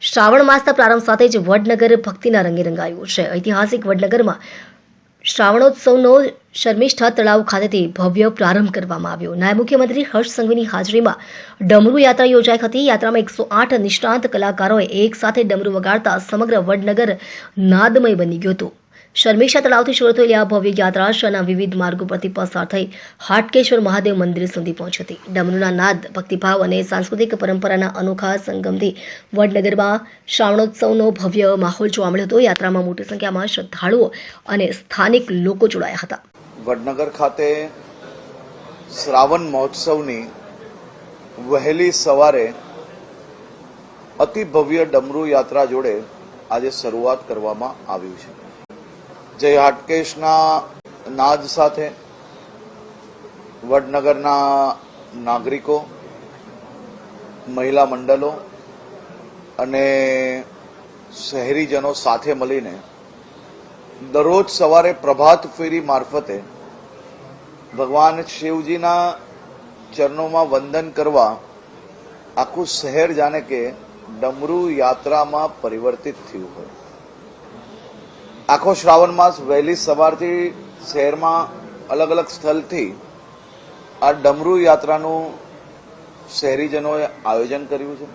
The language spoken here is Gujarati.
શ્રાવણ માસના પ્રારંભ સાથે જ વડનગર ભક્તિના રંગે રંગાયું છે. ઐતિહાસિક વડનગરમાં શ્રાવણોત્સવનો શર્મિષ્ઠા તળાવ ખાતેથી ભવ્ય પ્રારંભ કરવામાં આવ્યો. નાયબ મુખ્યમંત્રી હર્ષ સંઘવીની હાજરીમાં ડમરૂ યાત્રા યોજાઈ હતી. યાત્રામાં 108 નિષ્ણાંત કલાકારોએ એક સાથે ડમરૂ વગાડતા સમગ્ર વડનગર નાદમય બની ગયું હતું. શર્મિષ્ઠા તળાવથી શરૂ થયેલી આ ભવ્ય યાત્રા શહેરના વિવિધ માર્ગો પરથી પસાર થઈ હાટકેશ્વર મહાદેવ મંદિર સુધી પહોંચી હતી. ડમરૂના નાદ, ભક્તિભાવ અને સાંસ્કૃતિક પરંપરાના અનોખા સંગમથી વડનગરમાં શ્રાવણોત્સવનો ભવ્ય માહોલ જોવા મળ્યો હતો. યાત્રામાં મોટી સંખ્યામાં શ્રદ્ધાળુઓ અને સ્થાનિક લોકો જોડાયા હતા. વડનગર ખાતે શ્રાવણ મહોત્સવની વહેલી સવારે અતિ ભવ્ય ડમરૂ યાત્રા જોડે આજે શરૂઆત કરવામાં આવી છે. જય હાટકેશના નાદ સાથે વડનગરના નાગરિકો, મહિલા મંડળો અને શહેરીજનો સાથે મળીને દરરોજ સવારે પ્રભાત ફેરી મારફતે ભગવાન શિવજીના ચરણોમાં વંદન કરવા આખું શહેર જાણે કે ડમરૂ યાત્રામાં પરિવર્તિત થયું હોય. આખો શ્રાવણ માસ વહેલી સવારથી શહેરમાં અલગ અલગ સ્થળથી આ ડમરૂ યાત્રાનું શહેરીજનોએ આયોજન કર્યું છે.